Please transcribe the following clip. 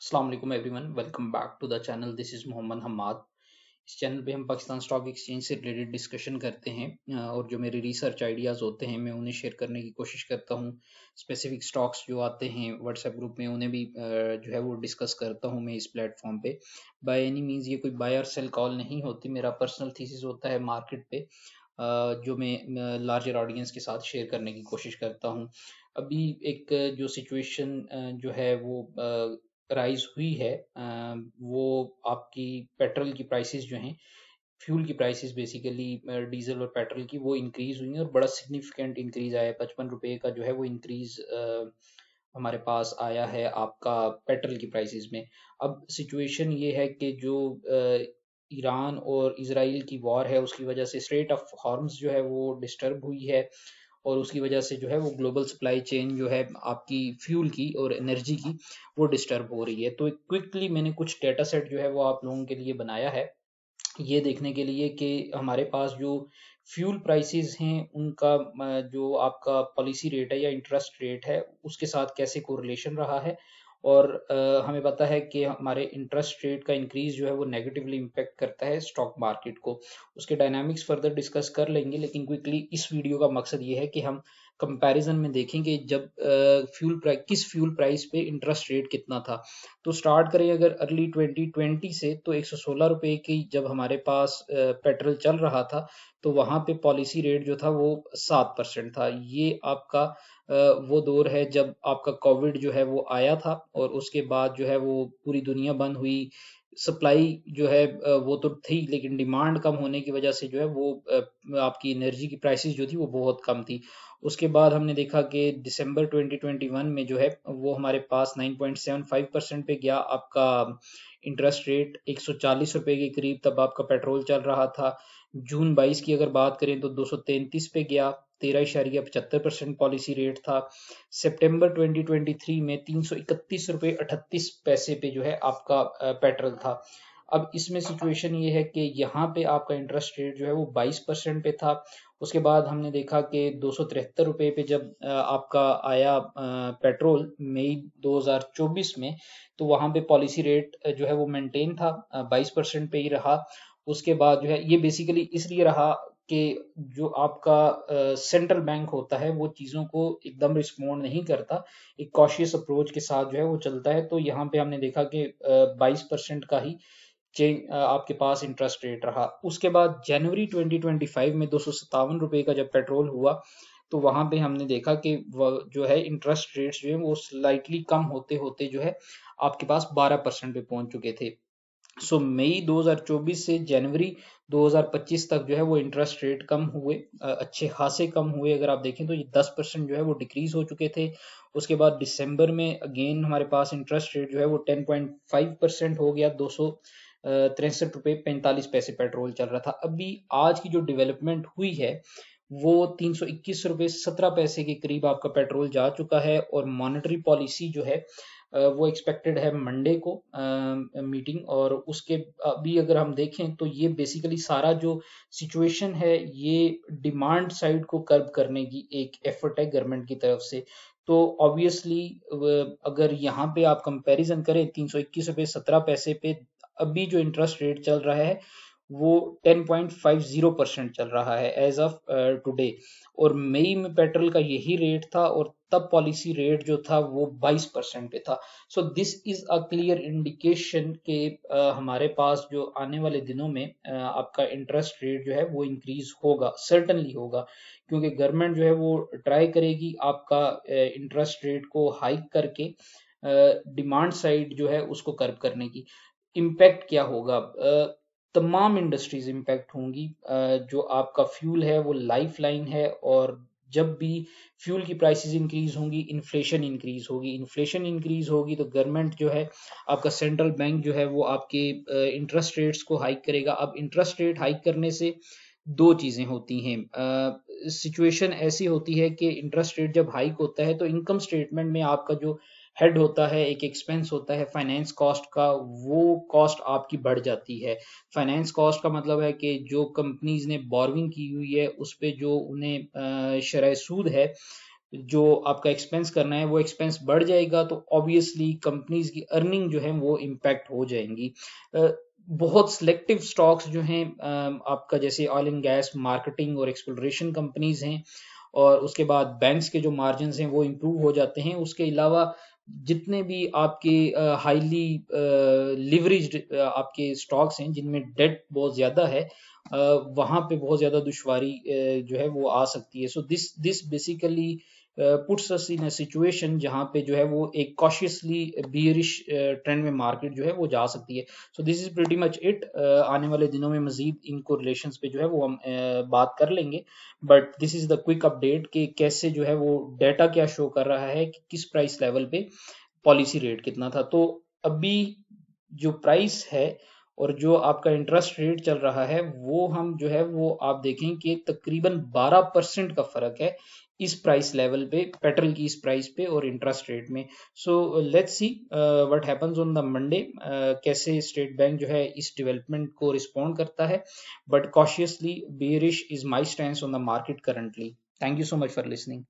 अस्सलाम वालेकुम everyone, welcome back to the channel. This is Mohammad Hammad. इस चैनल पे हम पाकिस्तान स्टॉक एक्सचेंज से रिलेटेड डिस्कशन करते हैं और जो मेरे रिसर्च आइडियाज़ होते हैं मैं उन्हें शेयर करने की कोशिश करता हूँ। स्पेसिफिक स्टॉक्स जो आते हैं व्हाट्सएप ग्रुप में उन्हें भी जो है वो डिस्कस करता हूँ मैं इस प्लेटफॉर्म पे। बाय एनी मीन्स ये कोई बाय और सेल कॉल नहीं होती, मेरा पर्सनल थीसिस होता है मार्केट पे जो मैं लार्जर ऑडियंस के साथ शेयर करने की कोशिश करता हूँ। अभी एक जो सिचुएशन जो है वो राइज हुई है वो आपकी पेट्रोल की प्राइसेस जो हैं, फ्यूल की प्राइसेस बेसिकली डीजल और पेट्रोल की वो इंक्रीज हुई हैं और बड़ा सिग्निफिकेंट इंक्रीज आया है। 55 रुपए का जो है वो इंक्रीज हमारे पास आया है आपका पेट्रोल की प्राइसेस में। अब सिचुएशन ये है कि जो ईरान और इसराइल की वॉर है उसकी वजह से स्ट्रेट ऑफ हॉर्मस जो है वो डिस्टर्ब हुई है और उसकी वजह से जो है वो ग्लोबल सप्लाई चेन जो है आपकी फ्यूल की और एनर्जी की वो डिस्टर्ब हो रही है। तो क्विकली मैंने कुछ डेटा सेट जो है वो आप लोगों के लिए बनाया है ये देखने के लिए कि हमारे पास जो फ्यूल प्राइसेस हैं उनका जो आपका पॉलिसी रेट है या इंटरेस्ट रेट है उसके साथ कैसे कोरिलेशन रहा है। और हमें पता है कि हमारे इंटरेस्ट रेट का इंक्रीज जो है वो नेगेटिवली इम्पेक्ट करता है स्टॉक मार्केट को। उसके डायनामिक्स फर्दर डिस्कस कर लेंगे, लेकिन क्विकली इस वीडियो का मकसद ये है कि हम कंपैरिजन में देखेंगे जब फ्यूल प्राइस पे इंटरेस्ट रेट कितना था। तो स्टार्ट करें अगर अर्ली 2020 से, तो 116 रुपए की जब हमारे पास पेट्रोल चल रहा था तो वहां पे पॉलिसी रेट जो था वो 7% था। ये आपका वो दौर है जब आपका कोविड जो है वो आया था और उसके बाद जो है वो पूरी दुनिया बंद हुई। सप्लाई जो है वो तो थी, लेकिन डिमांड कम होने की वजह से जो है वो आपकी एनर्जी की प्राइसेस जो थी वो बहुत कम थी। उसके बाद हमने देखा कि दिसंबर 2021 में जो है वो हमारे पास 9.75% पे गया आपका इंटरेस्ट रेट। 140 रुपए के करीब तब आपका पेट्रोल चल रहा था। जून 22 की अगर बात करें तो 233 पे गया, 13.75% पॉलिसी रेट था। सितंबर 2023 में 331 रुपए 38 पैसे पे जो है आपका पेट्रोल था। अब इसमें सिचुएशन ये है कि यहाँ पे आपका इंटरेस्ट रेट जो है वो 22% पे था। उसके बाद हमने देखा कि 273 रुपए पे जब आपका आया पेट्रोल मई 2024 में, तो वहां पे पॉलिसी रेट जो है वो मेंटेन था, 22% पे ही रहा। उसके बाद जो है ये बेसिकली इसलिए रहा कि जो आपका सेंट्रल बैंक होता है वो चीज़ों को एकदम रिस्पॉन्ड नहीं करता, एक कॉशियस अप्रोच के साथ जो है वो चलता है। तो यहाँ पे हमने देखा कि 22% का ही आपके पास इंटरेस्ट रेट रहा। उसके बाद जनवरी 2025 में 257 रुपए का जब पेट्रोल हुआ तो वहां पे हमने देखा कि जो है इंटरेस्ट रेट्स जो है वो स्लाइटली कम होते होते जो है आपके पास 12% पे पहुंच चुके थे। सो मई 2024 से जनवरी 2025 तक जो है वो इंटरेस्ट रेट कम हुए, अच्छे खासे कम हुए। अगर आप देखें तो ये 10% जो है वो डिक्रीज हो चुके थे। उसके बाद दिसंबर में अगेन हमारे पास इंटरेस्ट रेट जो है वो 10.5% हो गया। 263 रुपए 45 पैसे पेट्रोल चल रहा था। अभी आज की जो डेवलपमेंट हुई है वो 321 रुपए 17 पैसे के करीब आपका पेट्रोल जा चुका है। और मॉनेटरी पॉलिसी जो है वो एक्सपेक्टेड है मंडे को मीटिंग। और उसके अभी अगर हम देखें तो ये बेसिकली सारा जो सिचुएशन है ये डिमांड साइड को कर्ब करने की एक एफर्ट है गवर्नमेंट की तरफ से। तो ऑब्वियसली अगर यहाँ पे आप कंपैरिजन करें 321 रुपए 17 पैसे पे अभी जो इंटरेस्ट रेट चल रहा है वो 10.50% चल रहा है एज ऑफ टुडे। और मई में पेट्रोल का यही रेट था और तब पॉलिसी रेट जो था वो 22% पे था। So this is a clear indication कि हमारे पास जो आने वाले दिनों में आपका इंटरेस्ट रेट जो है वो इंक्रीज होगा, सर्टनली होगा, क्योंकि गवर्नमेंट जो है वो ट्राई करेगी आपका इंटरेस्ट रेट को हाइक करके डिमांड साइड जो है उसको कर्व करने की। इम्पैक्ट क्या होगा? तमाम इंडस्ट्रीज इम्पैक्ट होंगी। जो आपका फ्यूल है वो लाइफ लाइन है और जब भी फ्यूल की प्राइसेस इंक्रीज होंगी इन्फ्लेशन इंक्रीज होगी। इन्फ्लेशन इंक्रीज होगी तो गवर्नमेंट जो है आपका सेंट्रल बैंक जो है वो आपके इंटरेस्ट रेट्स को हाइक करेगा। अब इंटरेस्ट रेट हाइक करने से दो चीजें होती हैं। सिचुएशन ऐसी होती है कि इंटरेस्ट रेट जब हाइक होता है तो इनकम स्टेटमेंट में आपका जो हेड होता है, एक एक्सपेंस होता है फाइनेंस कॉस्ट का, वो कॉस्ट आपकी बढ़ जाती है। फाइनेंस कॉस्ट का मतलब है कि जो कंपनीज ने बोरविंग की हुई है उस पे जो उन्हें शरह सूद है जो आपका एक्सपेंस करना है वो एक्सपेंस बढ़ जाएगा, तो ऑब्वियसली कंपनीज की अर्निंग जो है वो इम्पैक्ट हो जाएंगी। बहुत सिलेक्टिव स्टॉक्स जो हैं आपका जैसे ऑयल एंड गैस, मार्केटिंग और एक्सप्लोरेशन कंपनीज हैं, और उसके बाद बैंक्स के जो मार्जिन हैं वो इम्प्रूव हो जाते हैं। उसके अलावा जितने भी आपके हाईली लिवरेज्ड आपके स्टॉक्स हैं जिनमें डेट बहुत ज़्यादा है, वहाँ पे बहुत ज़्यादा दुश्वारी जो है वो आ सकती है। So this basically puts us in a situation जहाँ पे जो है वो एक कॉशियसली बियरिश ट्रेंड में मार्केट जो है वो जा सकती है। So this is pretty much it. आने वाले दिनों में मजीद इन कोरिलेशंस पे जो है वो हम बात कर लेंगे, but this is the quick update कि कैसे जो है वो डाटा क्या शो कर रहा है कि किस प्राइस लेवल पे पॉलिसी रेट कितना था। तो अभी जो प्राइस है और जो आपका इंटरेस्ट रेट चल रहा है वो हम जो है वो आप देखें कि तकरीबन 12% का फर्क है इस प्राइस लेवल पे, पेट्रोल की इस प्राइस पे और इंटरेस्ट रेट में। So let's see what happens on the Monday, कैसे स्टेट बैंक जो है इस डेवलपमेंट को रिस्पॉन्ड करता है, but cautiously bearish is my stance on the market currently. Thank you so much for listening.